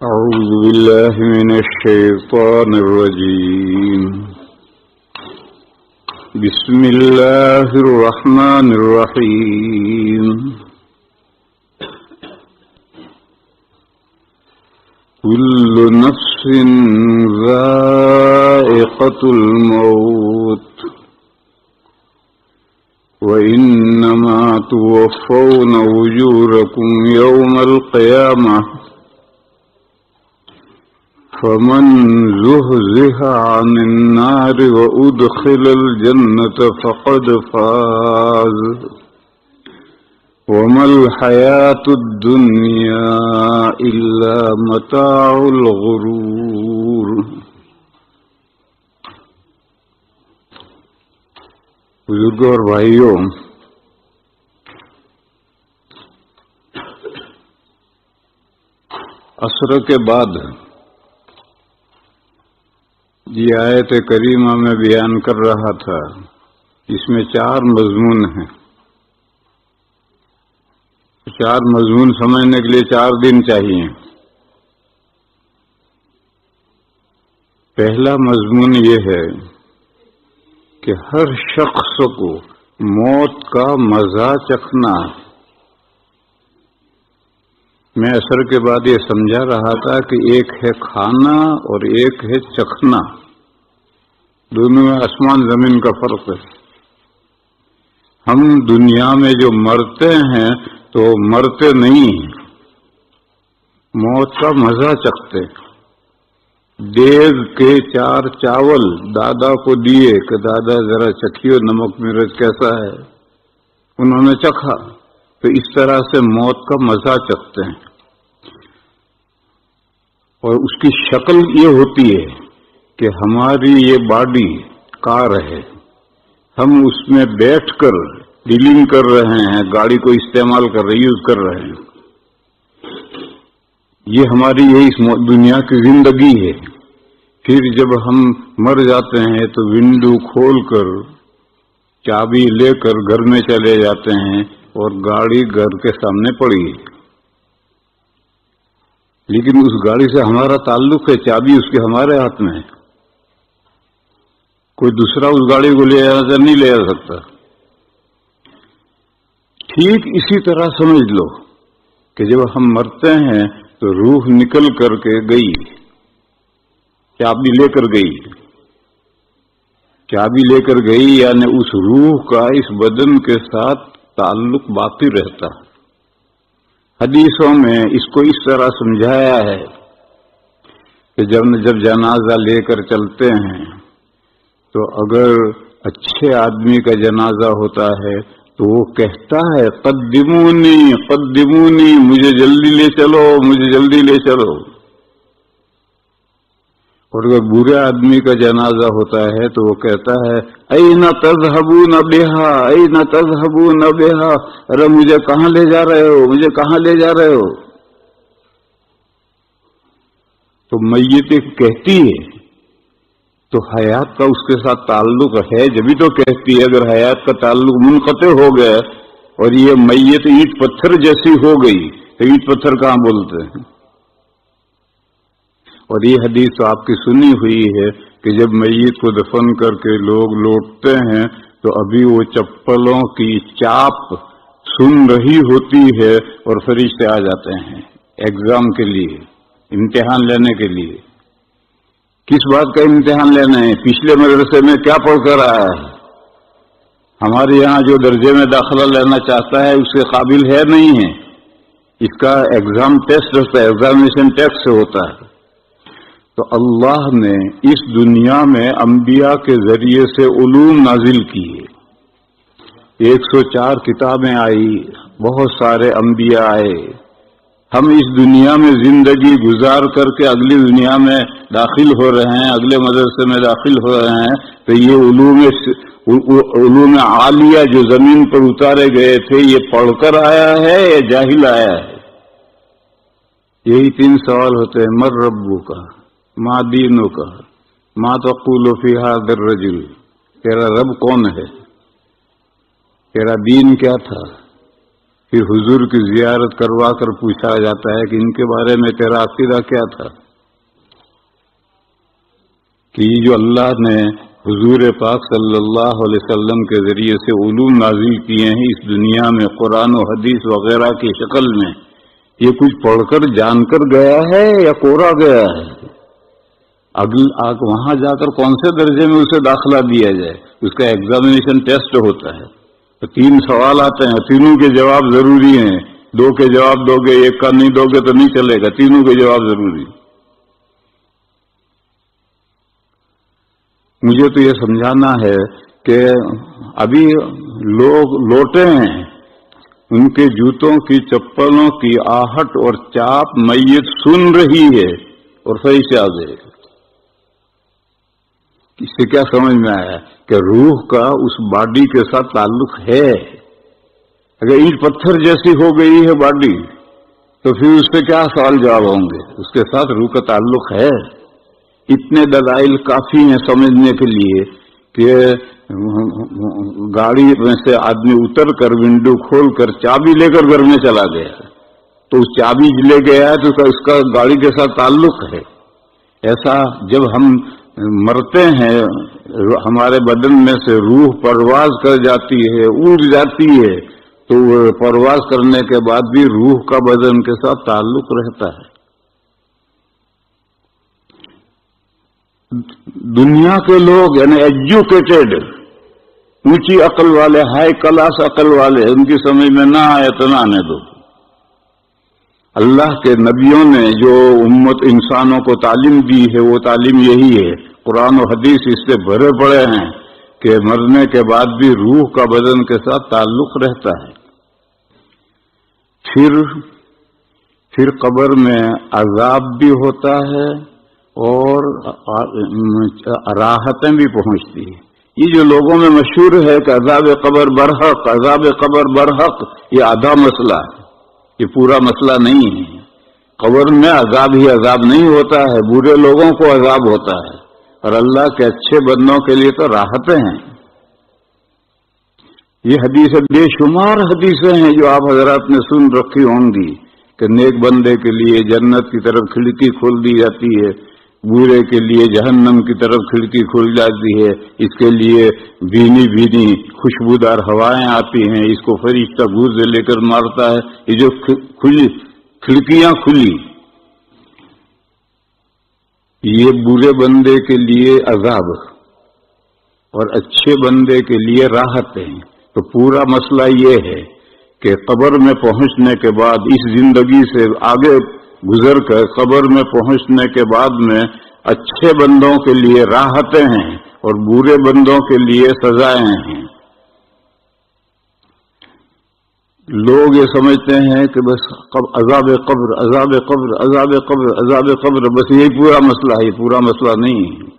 أعوذ بالله من الشيطان الرجيم. بسم الله الرحمن الرحيم. كل نفس ذائقة الموت وإنما توفون أجوركم يوم القيامة فمن زحزح عن النار وأدخل الجنة فقد فاز وما الحياة الدنيا إلا متاع الغرور. بزرگوں اور بھائیوں، عصر کے بعد یہ آیت کریمہ میں بیان کر رہا تھا، اس میں 4 مضمون ہیں. 4 مضمون سمجھنے کے لیے 4 دن چاہیے. پہلا مضمون یہ ہے کہ ہر شخص کو موت کا مزہ چکھنا. میں عصر کے بعد یہ سمجھا رہا تھا کہ ایک ہے کھانا اور ایک ہے چکھنا، دونوں میں آسمان زمین کا فرق ہے. ہم دنیا میں جو مرتے ہیں تو مرتے نہیں ہیں، موت کا مزہ چکھتے. دیگ کے 4 چاول دادا کو دیے کہ دادا ذرا چکھیو نمک مرچ کیسا ہے، انہوں نے چکھا. تو اس طرح سے موت کا مزہ چکھتے ہیں. اور اس کی شکل یہ ہوتی ہے کہ ہماری یہ باڈی کار ہے، ہم اس میں بیٹھ کر ڈیلنگ کر رہے ہیں، گاڑی کو استعمال کر رہے یوز کر رہے ہیں. یہ ہماری یہی دنیا کی زندگی ہے. پھر جب ہم مر جاتے ہیں تو ونڈو کھول کر چابی لے کر گھر میں چلے جاتے ہیں اور گاڑی گھر کے سامنے پڑی ہے، لیکن اس گاڑی سے ہمارا تعلق ہے، چابی اس کے ہمارے ہاتھ میں ہے. کوئی دوسرا اس گاڑی کو لے جانا نہیں لے جا سکتا. ٹھیک اسی طرح سمجھ لو کہ جب ہم مرتے ہیں تو روح نکل کر کے گئی، چابی لے کر گئی. چابی لے کر گئی یعنی اس روح کا اس بدن کے ساتھ تعلق باقی رہتا. حدیثوں میں اس کو اس طرح سمجھایا ہے کہ جب جنازہ لے کر چلتے ہیں تو اگر اچھے آدمی کا جنازہ ہوتا ہے تو وہ کہتا ہے قدمونی قدمونی، مجھے جلدی لے چلو، مجھے جلدی لے چلو. اور اگر برے آدمی کا جنازہ ہوتا ہے تو وہ کہتا ہے اینا تذہبون بہا اینا تذہبون بہا، ارے مجھے کہاں لے جا رہے ہو، مجھے کہاں لے جا رہے ہو. تو میت کہتی ہے تو حیات کا اس کے ساتھ تعلق ہے جبھی تو کہتی ہے. اگر حیات کا تعلق منقطع ہو گیا اور یہ میت اینٹ پتھر جیسی ہو گئی تو اینٹ پتھر کہاں بولتے ہیں. اور یہ حدیث تو آپ کی سنی ہوئی ہے کہ جب میت کو دفن کر کے لوگ لوٹتے ہیں تو ابھی وہ چپلوں کی چاپ سن رہی ہوتی ہے اور فرشتے آ جاتے ہیں ایگزام کے لیے، امتحان لینے کے لیے. کس بات کا امتحان لینا ہے؟ پچھلے مدرسے میں کیا پڑھ کر آیا ہے. ہمارے یہاں جو درجے میں داخلہ لینا چاہتا ہے اس کے قابل ہے نہیں ہے. اس کا ایگزام ٹیسٹ ہوتا ہے، ایگزامینیشن ٹیسٹ ہوتا ہے. تو اللہ نے اس دنیا میں انبیاء کے ذریعے سے علوم نازل کیے. 104 کتابیں آئی، بہت سارے انبیاء آئے. ہم اس دنیا میں زندگی گزار کر کے اگلی دنیا میں داخل ہو رہے ہیں، اگلے مدرسے میں داخل ہو رہے ہیں. تو یہ علوم عالیہ جو زمین پر اتارے گئے تھے یہ پڑھ کر آیا ہے یا جاہل آیا ہے؟ یہی 3 سوال ہوتے ہیں. من ربک ما دینک ما تقول فی ھذا الرجل، تیرا رب کون ہے، تیرا دین کیا تھا، پھر حضور کی زیارت کروا کر پوچھا جاتا ہے کہ ان کے بارے میں تیرا عقیدہ کیا تھا؟ کہ جو اللہ نے حضور پاک صلی اللہ علیہ وسلم کے ذریعے سے علوم نازل کیے ہیں اس دنیا میں قرآن و حدیث وغیرہ کی شکل میں، یہ کچھ پڑھ کر جان کر گیا ہے یا کوڑا گیا ہے؟ وہاں جا کر کون سے درجے میں اسے داخلہ دیا جائے؟ اس کا ایگزامینیشن ٹیسٹ ہوتا ہے، تو 3 سوال آتے ہیں، تینوں کے جواب ضروری ہیں، 2 کے جواب دو گے، 1 کا نہیں دو گے تو نہیں چلے گا، تینوں کے جواب ضروری۔ مجھے تو یہ سمجھانا ہے کہ ابھی لوگ لوٹے ہیں، ان کے جوتوں کی چپلوں کی آہٹ اور چاپ میت سن رہی ہے اور صحیح سے آگے۔ اس سے کیا سمجھ میں آیا کہ روح کا اس باڈی کے ساتھ تعلق ہے۔ اگر اینٹ پتھر جیسی ہو گئی ہے باڈی تو پھر اس پہ کیا سوال جواب ہوں گے؟ اس کے ساتھ روح کا تعلق ہے۔ اتنے دلائل کافی ہیں سمجھنے کے لیے کہ گاڑی میں سے آدمی اتر کر ونڈو کھول کر چابی لے کر گھر میں چلا گیا تو اس چابی لے گیا ہے تو اس کا گاڑی کے ساتھ تعلق ہے۔ ایسا جب ہم مرتے ہیں ہمارے بدن میں سے روح پرواز کر جاتی ہے، اڑ جاتی ہے، تو پرواز کرنے کے بعد بھی روح کا بدن کے ساتھ تعلق رہتا ہے۔ دنیا کے لوگ یعنی ایجوکیٹڈ، اونچی عقل والے، ہائی کلاس عقل والے، ان کی سمجھ میں نہ آئے تو نہ آنے دو۔ اللہ کے نبیوں نے جو امت انسانوں کو تعلیم دی ہے وہ تعلیم یہی ہے۔ قرآن و حدیث اس سے بھرے پڑے ہیں کہ مرنے کے بعد بھی روح کا بدن کے ساتھ تعلق رہتا ہے۔ پھر قبر میں عذاب بھی ہوتا ہے اور راحتیں بھی پہنچتی ہیں۔ یہ جو لوگوں میں مشہور ہے کہ عذاب قبر برحق، عذاب قبر برحق، یہ آدھا مسئلہ ہے، یہ پورا مسئلہ نہیں ہے۔ قبر میں عذاب ہی عذاب نہیں ہوتا ہے، برے لوگوں کو عذاب ہوتا ہے، اور اللہ کے اچھے بندوں کے لیے تو راحتیں ہیں۔ یہ حدیث بے شمار حدیثیں ہیں جو آپ حضرات نے سن رکھی ہوں گی کہ نیک بندے کے لیے جنت کی طرف کھڑکی کھول دی جاتی ہے، برے کے لیے جہنم کی طرف کھڑکی کھل جاتی ہے، اس کے لیے بھینی بھینی خوشبودار ہوائیں آتی ہیں، اس کو فرشتہ گھور سے لے کر مارتا ہے۔ یہ جو کھڑکیاں کھلی، یہ برے بندے کے لیے عذاب اور اچھے بندے کے لیے راحت ہے۔ تو پورا مسئلہ یہ ہے کہ قبر میں پہنچنے کے بعد، اس زندگی سے آگے گزر کر قبر میں پہنچنے کے بعد میں اچھے بندوں کے لیے راحتیں ہیں اور برے بندوں کے لیے سزائیں ہیں۔ لوگ یہ سمجھتے ہیں کہ بس عذاب قبر، عذاب قبر، عذاب قبر، عذاب قبر، بس یہی پورا مسئلہ ہے۔ یہ پورا مسئلہ نہیں ہے۔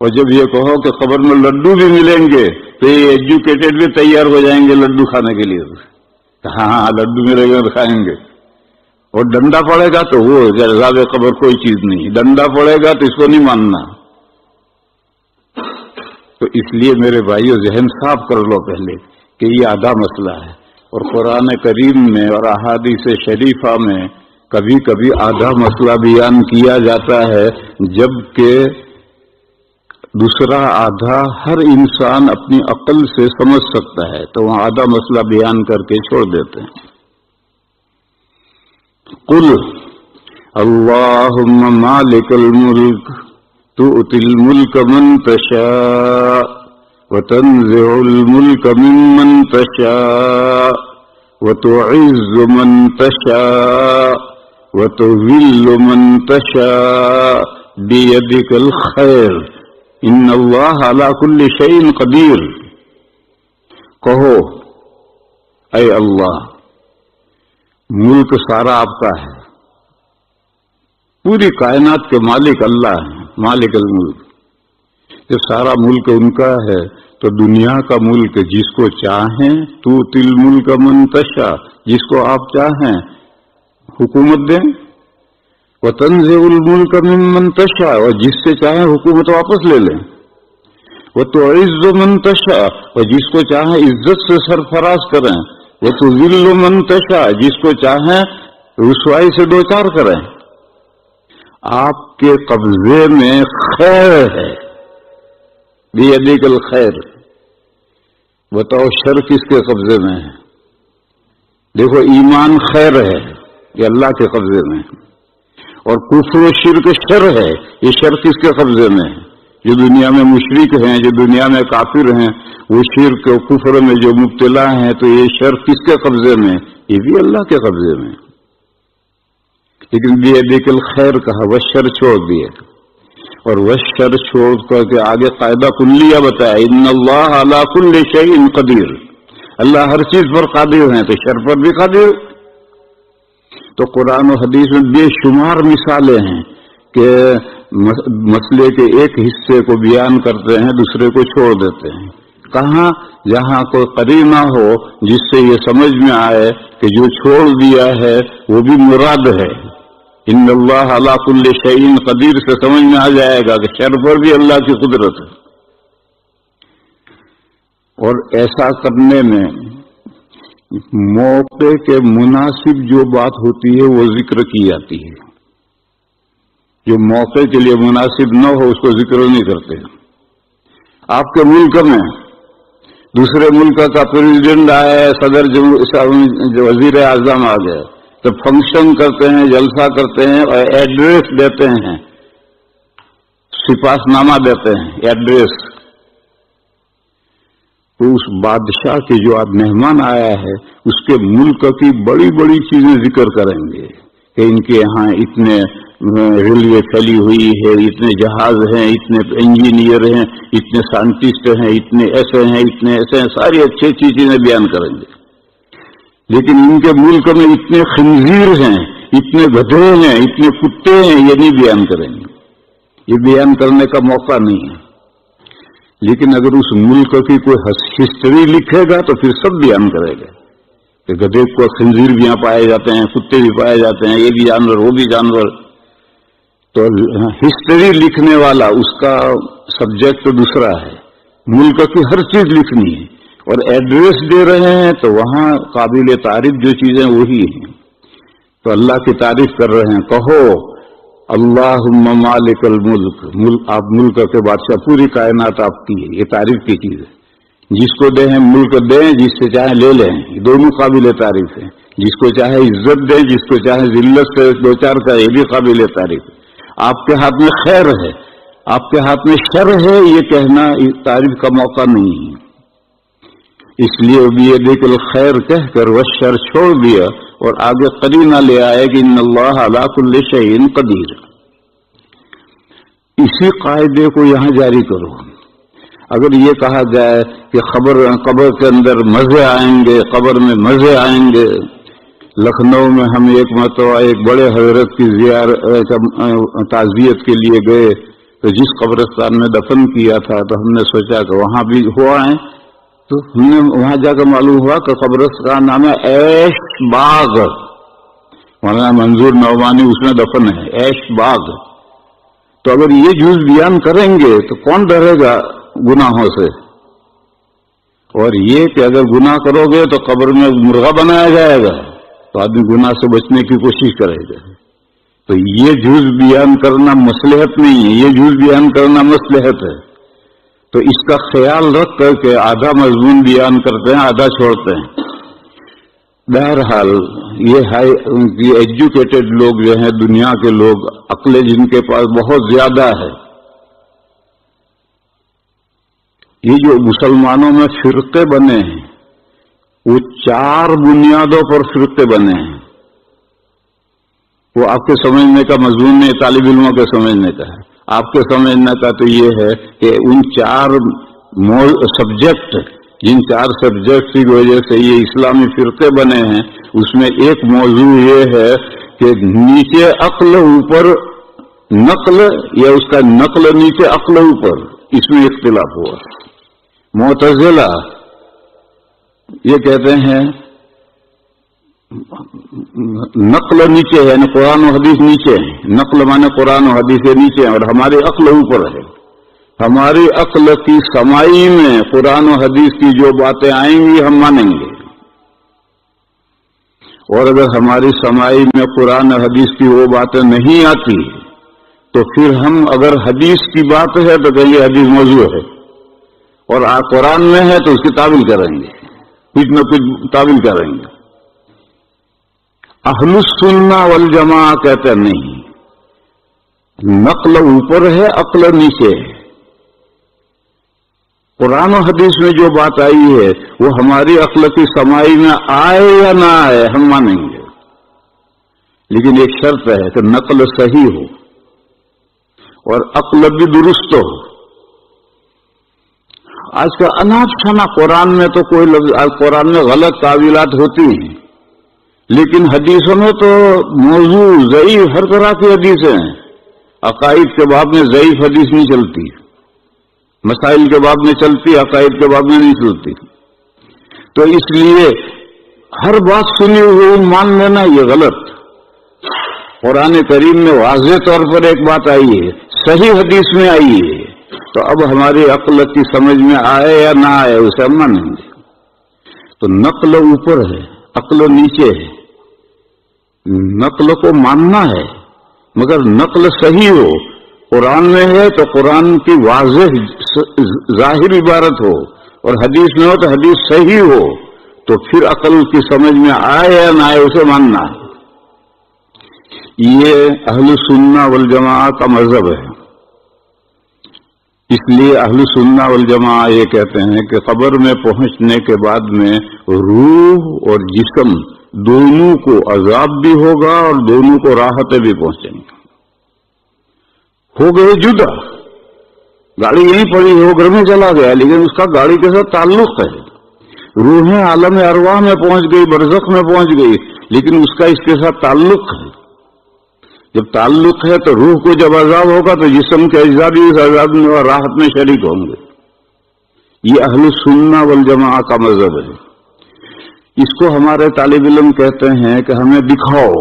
اور جب یہ کہو کہ قبر میں لڈو بھی ملیں گے تو یہ ایجوکیٹڈ بھی تیار ہو جائیں گے لڈو کھانے کے لیے۔ ہاں لڈو ملے گا تو کھائیں گے۔ اور ڈنڈا پڑے گا تو وہ عذاب قبر کوئی چیز نہیں، ڈنڈا پڑے گا تو اس کو نہیں ماننا۔ تو اس لیے میرے بھائیو ذہن صاف کر لو پہلے کہ یہ آدھا مسئلہ ہے، اور قرآن کریم میں اور احادیث شریفہ میں کبھی کبھی آدھا مسئلہ بیان کیا جاتا ہے، جبکہ دوسرا آدھا ہر انسان اپنی عقل سے سمجھ سکتا ہے، تو وہاں آدھا مسئلہ بیان کر کے چھوڑ دیتے ہیں۔ قل اللہم مالک الملک تؤتی الملک من تشاء وتنزع الملک ممن تشاء وتعز من تشاء وتذل من تشاء بیدک الخیر ان اللہ علی کل شیء قدیر۔ کہو اے اللہ، ملک سارا آپ کا ہے، پوری کائنات کے مالک اللہ ہیں، مالک الملک۔ جب سارا ملک ان کا ہے تو دنیا کا ملک جس کو چاہیں تو تل ملک منتشا، جس کو آپ چاہیں حکومت دیں، وتنزع الملک ممن تشاء، اور جس سے چاہیں حکومت واپس لے لیں، وتعز من تشاء، اور جس کو چاہیں عزت سے سرفراز کریں، وہ تو ذل من تشاء، جس کو چاہیں رسوائی سے دو چار کریں. آپ کے قبضے میں خیر ہے، بیدک الخیر. بتاؤ شر کس کے قبضے میں ہے؟ دیکھو ایمان خیر ہے، یہ اللہ کے قبضے میں ہے، اور کفر و شرک شر ہے، یہ شر کس کے قبضے میں ہے؟ جو دنیا میں مشرک ہیں، جو دنیا میں کافر ہیں، وہ شرک و کفر میں جو مبتلا ہیں، تو یہ شر کس کے قبضے میں؟ یہ بھی اللہ کے قبضے میں. لیکن بیدک الخیر کہا، والشر چھوڑ دیے، اور والشر چھوڑ کر کے آگے قاعدہ کلیہ بتایا، ان اللہ علی کل شیء قدیر. اللہ ہر چیز پر قادر ہیں، تو شر پر بھی قادر. تو قرآن و حدیث میں بے شمار مثالیں ہیں کہ مسئلے کے ایک حصے کو بیان کرتے ہیں، دوسرے کو چھوڑ دیتے ہیں. کہاں؟ جہاں کوئی قرینہ ہو جس سے یہ سمجھ میں آئے کہ جو چھوڑ دیا ہے وہ بھی مراد ہے. ان اللہ علی کل شیء قدیر سے سمجھ میں آ جائے گا کہ شر پر بھی اللہ کی قدرت ہے. اور ایسا کرنے میں موقع کے مناسب جو بات ہوتی ہے وہ ذکر کی جاتی ہے. جو موقع کے لیے مناسب نہ ہو اس کو ذکر نہیں کرتے. آپ کے ملک میں دوسرے ملک کا پریزیڈنٹ آیا، صدر وزیر اعظم آ گئے، تو فنکشن کرتے ہیں، جلسہ کرتے ہیں اور ایڈریس دیتے ہیں، سپاس نامہ دیتے ہیں، ایڈریس. تو اس بادشاہ کے جو آج مہمان آیا ہے اس کے ملک کی بڑی بڑی چیزیں ذکر کریں گے کہ ان کے یہاں اتنے ریلوے پھیلی ہوئی ہے، اتنے جہاز ہیں، اتنے انجینئر ہیں، اتنے سائنٹسٹ ہیں، اتنے ایسے ہیں، اتنے ایسے ہیں، ساری اچھی اچھی چیزیں بیان کریں گے. لیکن ان کے ملک میں اتنے خنزیر ہیں، اتنے گدھے ہیں، اتنے کتے ہیں، یہ نہیں بیان کریں گے. یہ بیان کرنے کا موقع نہیں ہے. لیکن اگر اس ملک کی کوئی ہسٹری لکھے گا تو پھر سب بیان کرے گا کہ گدھے کو خنزیر بھی یہاں پائے جاتے ہیں، کتے بھی پائے جاتے ہیں، یہ بھی جانور وہ بھی جانور. تو ہسٹری لکھنے والا اس کا سبجیکٹ دوسرا ہے، ملک کی ہر چیز لکھنی ہے. اور ایڈریس دے رہے ہیں تو وہاں قابل تعریف جو چیزیں وہی ہیں. تو اللہ کی تعریف کر رہے ہیں، کہو اللہم مالک الملک، آپ ملک کے بادشاہ، پوری کائنات آپ کی ہے. یہ تعریف کی چیز ہے. جس کو دیں ملک دیں، جس سے چاہے لے لیں، یہ دونوں قابل تعریف ہیں. جس کو چاہے عزت دیں، جس کو چاہے ذلت سے دو چار کا، یہ بھی قابل تعریف ہے. آپ کے ہاتھ میں خیر ہے، آپ کے ہاتھ میں شر ہے، یہ کہنا تعریف کا موقع نہیں ہے. اس لیے بیدک الخیر کہہ کر وہ شر چھوڑ دیا اور آگے قرینہ لے آئے کہ ان اللہ علی کل شیء قدیر. اسی قاعدے کو یہاں جاری کرو. اگر یہ کہا جائے کہ قبر کے اندر مزے آئیں گے، قبر میں مزے آئیں گے. لکھنؤ میں ہم ایک مرتبہ ایک بڑے حضرت کی تعزیت کے لیے گئے، تو جس قبرستان میں دفن کیا تھا تو ہم نے سوچا کہ وہاں بھی ہوا ہے. تو ہم نے وہاں جا کر معلوم ہوا کہ قبرستان کا نام ہے ایش باغ. مولانا منظور نعمانی اس میں دفن ہے، ایش باغ. تو اگر یہ جز بیان کریں گے تو کون ڈرے گا گناہوں سے؟ اور یہ کہ اگر گناہ کرو گے تو قبر میں مرغا بنایا جائے گا، تو آدمی گناہ سے بچنے کی کوشش کرے گا. تو یہ جز بیان کرنا مصلحت نہیں ہے، یہ جز بیان کرنا مصلحت ہے. تو اس کا خیال رکھ کر کے آدھا مضمون بیان کرتے ہیں، آدھا چھوڑتے ہیں. بہرحال یہ ایجوکیٹڈ لوگ جو ہیں، دنیا کے لوگ، عقل جن کے پاس بہت زیادہ ہے، یہ جو مسلمانوں میں فرقے بنے ہیں وہ 4 بنیادوں پر فرقے بنے ہیں. وہ آپ کے سمجھنے کا مضمون نہیں، طالب علموں کے سمجھنے کا ہے. آپ کے سمجھنے کا تو یہ ہے کہ ان 4 سبجیکٹ، جن 4 سبجیکٹ کی وجہ سے یہ اسلامی فرقے بنے ہیں، اس میں ایک موضوع یہ ہے کہ نیچے عقل اوپر نقل، یا اس کا نقل نیچے عقل اوپر، اس میں اختلاف ہوا. معتزلہ یہ کہتے ہیں نقل نیچے ہے، یعنی قرآن و حدیث نیچے ہے. نقل مانے قرآن و حدیث نیچے ہیں اور ہماری عقل اوپر ہے. ہماری عقل کی سمائی میں قرآن و حدیث کی جو باتیں آئیں گی ہم مانیں گے. اور اگر ہماری سماعی میں قرآن حدیث کی وہ باتیں نہیں آتی تو پھر ہم اگر حدیث کی بات ہے تو کہیں یہ حدیث موضوع ہے، اور قرآن میں ہے تو اس کی تعویل کریں گے، کچھ نہ کچھ تعویل کریں گے۔ اہل السنہ والجماعہ کہتے نہیں، نقل اوپر ہے، عقل نیچے ہے۔ قرآن و حدیث میں جو بات آئی ہے وہ ہماری عقل کی سماعی میں آئے یا نہ آئے ہم مانیں گے، لیکن ایک شرط ہے کہ نقل صحیح ہو اور عقل بھی درست ہو۔ آج کا اناپ شنا قرآن میں تو کوئی لفظ، قرآن میں غلط تعویلات ہوتی ہیں، لیکن حدیثوں میں تو موضوع ضعیف ہر طرح کی حدیثیں ہیں۔ عقائد کے باب میں ضعیف حدیث نہیں چلتی، مسائل کے باب میں چلتی، عقائد کے باب میں نہیں چلتی۔ تو اس لیے ہر بات سنی ہوئی مان لینا یہ غلط۔ قرآن کریم میں واضح طور پر ایک بات آئی ہے، صحیح حدیث میں آئی ہے، تو اب ہماری عقل کی سمجھ میں آئے یا نہ آئے اسے ہم مانیں گے۔ تو نقل اوپر ہے، عقل نیچے ہے۔ نقل کو ماننا ہے مگر نقل صحیح ہو۔ قرآن میں ہے تو قرآن کی واضح ظاہر عبارت ہو، اور حدیث میں ہو تو حدیث صحیح ہو، تو پھر عقل کی سمجھ میں آئے یا نہ آئے اسے ماننا ہے۔ یہ اہل سنہ والجماعہ کا مذہب ہے۔ اس لیے اہل سنہ والجماعہ یہ کہتے ہیں کہ قبر میں پہنچنے کے بعد میں روح اور جسم دونوں کو عذاب بھی ہوگا اور دونوں کو راحتیں بھی پہنچیں گی۔ ہو گئے جدا، گاڑی یہیں پڑی ہو، گھر میں چلا گیا، لیکن اس کا گاڑی کے ساتھ تعلق ہے۔ روحیں عالم ارواح میں پہنچ گئی، برزخ میں پہنچ گئی، لیکن اس کا اس کے ساتھ تعلق ہے۔ جب تعلق ہے تو روح کو جب عذاب ہوگا تو جسم کے اجزاء بھی اس عذاب میں اور راحت میں شریک ہوں گے۔ یہ اہل سنہ والجماعہ کا مذہب ہے۔ اس کو ہمارے طالب علم کہتے ہیں کہ ہمیں دکھاؤ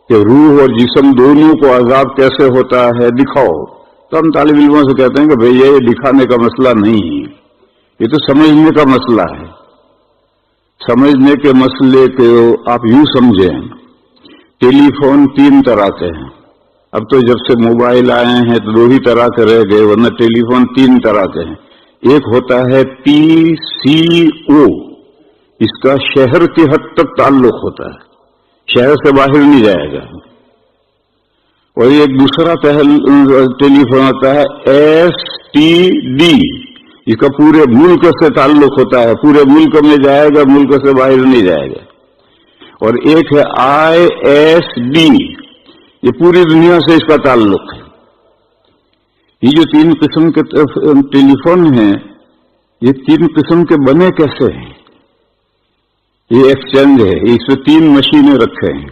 کہ روح اور جسم دونوں کو عذاب کیسے ہوتا ہے، دکھاؤ۔ تو ہم طالب علموں سے کہتے ہیں کہ بھئی یہ دکھانے کا مسئلہ نہیں ہے، یہ تو سمجھنے کا مسئلہ ہے۔ سمجھنے کے مسئلے کو آپ یوں سمجھیں، ٹیلی فون 3 طرح کے ہیں۔ اب تو جب سے موبائل آئے ہیں تو 2 ہی طرح کے رہ گئے، ورنہ ٹیلی فون 3 طرح کے ہیں۔ ایک ہوتا ہے PCO، اس کا شہر کی حد تک تعلق ہوتا ہے، شہر سے باہر نہیں جائے گا۔ اور ایک دوسرا ٹیلی فون ہوتا ہے STD، اس کا پورے ملک سے تعلق ہوتا ہے، پورے ملک میں جائے گا، ملک سے باہر نہیں جائے گا۔ اور ایک ہے ISD، یہ پوری دنیا سے اس کا تعلق ہے۔ یہ جو 3 قسم کے ٹیلی فون ہیں، یہ 3 قسم کے بنے کیسے ہیں؟ یہ ایکسچینج ہے، اس میں 3 مشینیں رکھے ہیں۔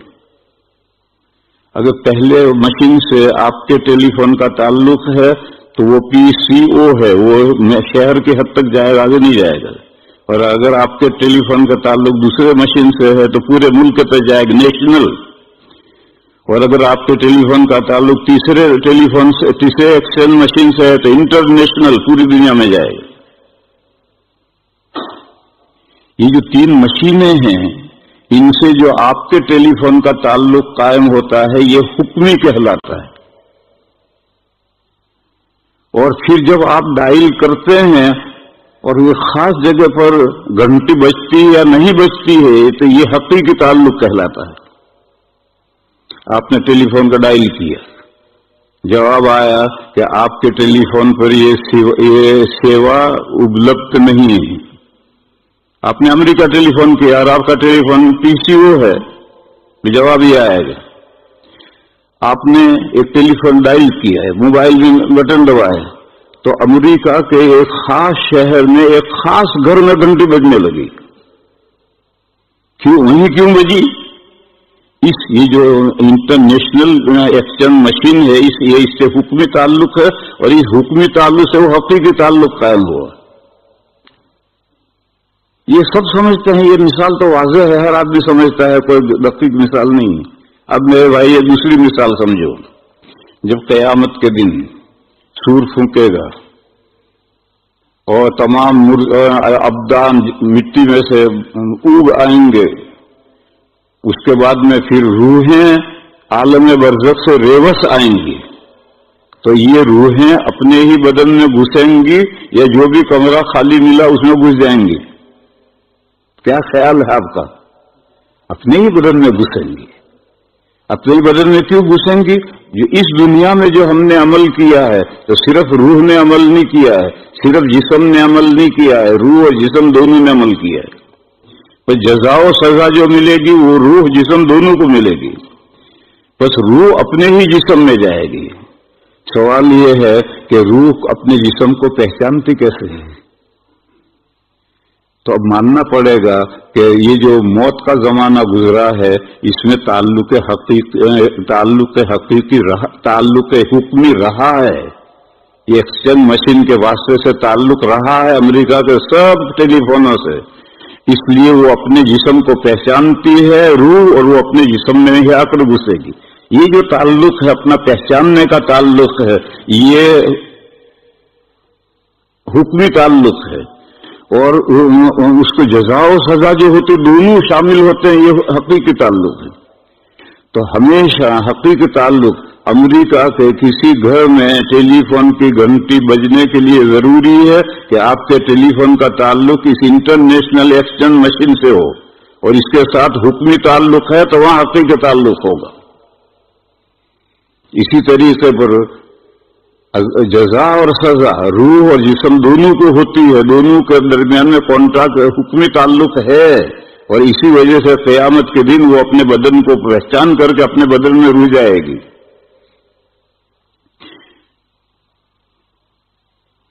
اگر پہلے مشین سے آپ کے ٹیلی فون کا تعلق ہے تو وہ PCO ہے، وہ شہر کی حد تک جائے گا، آگے نہیں جائے گا۔ اور اگر آپ کے ٹیلی فون کا تعلق دوسرے مشین سے ہے تو پورے ملک پہ جائے گا، نیشنل۔ اور اگر آپ کے ٹیلی فون کا تعلق تیسرے ایکسچینج مشین سے ہے تو انٹرنیشنل، پوری دنیا میں جائے گا۔ یہ جو 3 مشینیں ہیں، ان سے جو آپ کے ٹیلی فون کا تعلق قائم ہوتا ہے یہ حکمی کہلاتا ہے۔ اور پھر جب آپ ڈائل کرتے ہیں اور یہ خاص جگہ پر گھنٹی بجتی یا نہیں بجتی ہے تو یہ حقیقی تعلق کہلاتا ہے۔ آپ نے ٹیلی فون کا ڈائل کیا، جواب آیا کہ آپ کے ٹیلی فون پر یہ سیوا اپلبدھ نہیں ہے۔ آپ نے امریکہ ٹیلی فون کیا اور آپ کا ٹیلی فون PCO ہے، تو جواب یہ آئے گا۔ آپ نے ایک ٹیلی فون ڈائل کیا ہے، موبائل میں بٹن دبایا، تو امریکہ کے ایک خاص شہر میں ایک خاص گھر میں گھنٹی بجنے لگی۔ کیوں وہیں کیوں بجی؟ یہ جو انٹرنیشنل ایکسچینج مشین ہے، یہ اس سے حکمی تعلق ہے، اور اس حکمی تعلق سے وہ حقیقی تعلق قائم ہوا۔ یہ سب سمجھتے ہیں، یہ مثال تو واضح ہے، ہر آدمی سمجھتا ہے، کوئی دقیق مثال نہیں۔ اب میرے بھائی یہ دوسری مثال سمجھو۔ جب قیامت کے دن سور پھونکے گا اور تمام ابدان مٹی میں سے اگ آئیں گے، اس کے بعد میں پھر روحیں عالم برزخ سے ریوس آئیں گی، تو یہ روحیں اپنے ہی بدن میں گھسیں گی یا جو بھی کمرہ خالی ملا اس میں گھس جائیں گی؟ کیا خیال ہے آپ کا؟ اپنے ہی بدن میں گھسیں گی۔ اپنے ہی بدن میں کیوں گھسیں گی؟ جو اس دنیا میں جو ہم نے عمل کیا ہے تو صرف روح نے عمل نہیں کیا ہے، صرف جسم نے عمل نہیں کیا ہے، روح اور جسم دونوں نے عمل کیا ہے۔ تو جزا و سزا جو ملے گی وہ روح جسم دونوں کو ملے گی، بس روح اپنے ہی جسم میں جائے گی۔ سوال یہ ہے کہ روح اپنے جسم کو پہچانتی کیسے ہے؟ تو اب ماننا پڑے گا کہ یہ جو موت کا زمانہ گزرا ہے اس میں تعلق حکمی رہا ہے، یہ ایکسچینج مشین کے واسطے سے تعلق رہا ہے امریکہ کے سب ٹیلی فونوں سے، اس لیے وہ اپنے جسم کو پہچانتی ہے روح، اور وہ اپنے جسم میں ہی آ کر گھسے گی۔ یہ جو تعلق ہے اپنا پہچاننے کا تعلق ہے، یہ حکمی تعلق ہے، اور اس کو جزا و سزا جو ہوتی دونوں شامل ہوتے ہیں، یہ حقیقی تعلق ہے۔ تو ہمیشہ حقیقی تعلق امریکہ کے کسی گھر میں ٹیلی فون کی گھنٹی بجنے کے لیے ضروری ہے کہ آپ کے ٹیلی فون کا تعلق اس انٹرنیشنل ایکسچینج مشین سے ہو، اور اس کے ساتھ حکمی تعلق ہے تو وہاں حقیقی تعلق ہوگا۔ اسی طریقے پر جزا اور سزا روح اور جسم دونوں کو ہوتی ہے، دونوں کے درمیان میں کانٹریکٹ حکمی تعلق ہے، اور اسی وجہ سے قیامت کے دن وہ اپنے بدن کو پہچان کر کے اپنے بدن میں روح جائے گی۔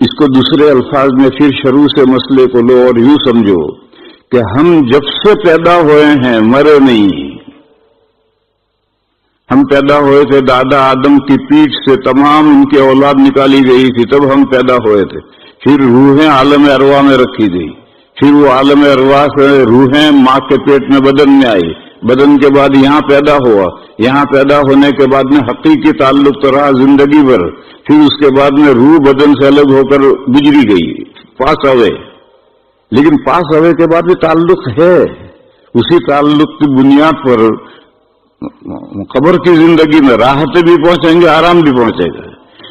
اس کو دوسرے الفاظ میں پھر شروع سے مسئلے کو لو اور یوں سمجھو کہ ہم جب سے پیدا ہوئے ہیں مرے نہیں۔ ہم پیدا ہوئے تھے، دادا آدم کی پیٹھ سے تمام ان کی اولاد نکالی گئی تھی، تب ہم پیدا ہوئے تھے۔ پھر روحیں عالم ارواح میں رکھی گئی، پھر وہ عالم ارواح سے روحیں ماں کے پیٹ میں بدن میں آئی، بدن کے بعد یہاں پیدا ہوا، یہاں پیدا ہونے کے بعد میں حقیقی تعلق تو رہا زندگی بھر، پھر اس کے بعد میں روح بدن سے الگ ہو کر گزری گئی، پاس ہوئے۔ لیکن پاس ہوئے کے بعد بھی تعلق ہے، اسی تعلق کی بنیاد پر قبر کی زندگی میں راحتیں بھی پہنچیں گے، آرام بھی پہنچے گا۔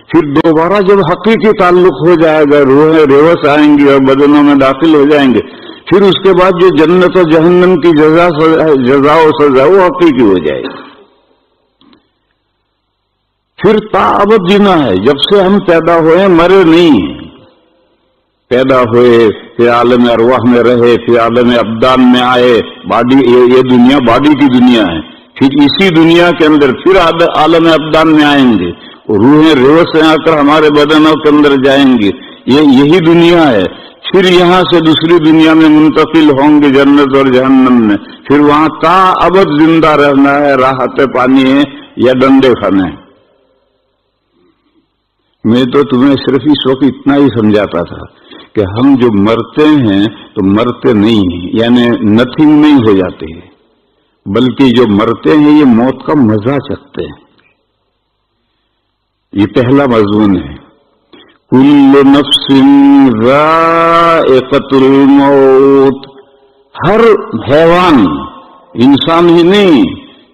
پھر دوبارہ جب حقیقی تعلق ہو جائے گا، روحیں ریوس آئیں گی اور بدنوں میں داخل ہو جائیں گے، پھر اس کے بعد جو جنت و جہنم کی جزا و سزا وہ حقیقی ہو جائے گی۔ پھر تابد جینا ہے، جب سے ہم پیدا ہوئے مرے نہیں ہیں، پیدا ہوئے پھر عالم ارواح میں رہے، پھر عالم ابدان میں آئے، باڈی یہ دنیا باڈی کی دنیا ہے، پھر اسی دنیا کے اندر پھر عالم ابدان میں آئیں گے، روحیں ریوس سے آ کر ہمارے بدنوں کے اندر جائیں گی، یہی دنیا ہے۔ پھر یہاں سے دوسری دنیا میں منتقل ہوں گے جنت اور جہنم میں، پھر وہاں تا ابد زندہ رہنا ہے، راحتیں پانی ہے یا ڈنڈے کھانے ہیں۔ میں تو تمہیں صرف اس وقت اتنا ہی سمجھاتا تھا کہ ہم جو مرتے ہیں تو مرتے نہیں ہیں، یعنی نتھنگ نہیں ہو جاتے ہیں، بلکہ جو مرتے ہیں یہ موت کا مزہ چکھتے ہیں۔ یہ پہلا مضمون ہے، کل نفس ذائقۃ الموت۔ ہر حیوان، انسان ہی نہیں،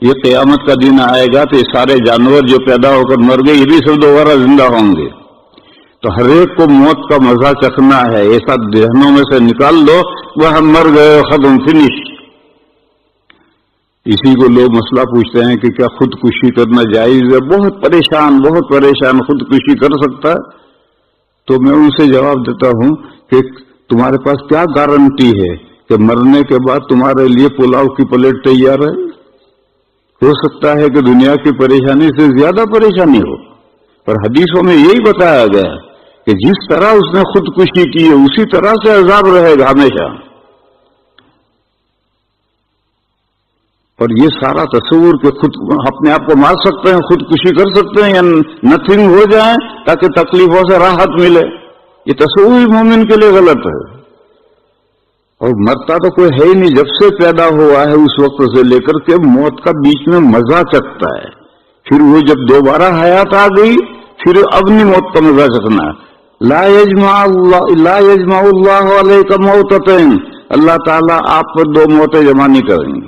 یہ قیامت کا دن آئے گا تو یہ سارے جانور جو پیدا ہو کر مر گئے یہ بھی سب دوبارہ زندہ ہوں گے، تو ہر ایک کو موت کا مزہ چکھنا ہے۔ ایسا ذہنوں میں سے نکال دو وہ ہم مر گئے، ختم، فنش۔ اسی کو لوگ مسئلہ پوچھتے ہیں کہ کیا خودکشی کرنا جائز ہے؟ بہت پریشان خودکشی کر سکتا ہے؟ تو میں ان سے جواب دیتا ہوں کہ تمہارے پاس کیا گارنٹی ہے کہ مرنے کے بعد تمہارے لیے پلاؤ کی پلیٹ تیار ہے؟ ہو سکتا ہے کہ دنیا کی پریشانی سے زیادہ پریشانی ہو، پر حدیثوں میں یہی بتایا گیا کہ جس طرح اس نے خودکشی کی ہے اسی طرح سے عذاب رہے گا ہمیشہ۔ اور یہ سارا تصور کہ خود اپنے آپ کو مار سکتے ہیں، خودکشی کر سکتے ہیں یا نتھنگ ہو جائیں تاکہ تکلیفوں سے راحت ملے، یہ تصور مومن کے لیے غلط ہے۔ اور مرتا تو کوئی ہے ہی نہیں، جب سے پیدا ہوا ہے اس وقت سے لے کر کے موت کا بیچ میں مزہ چکھتا ہے، پھر وہ جب دوبارہ حیات آ گئی پھر اب نہیں موت کا مزہ چکھنا ہے۔ لا یجمع اللہ علیک موتتین، اللہ تعالیٰ آپ پر دو موتیں جمع نہیں کریں گے،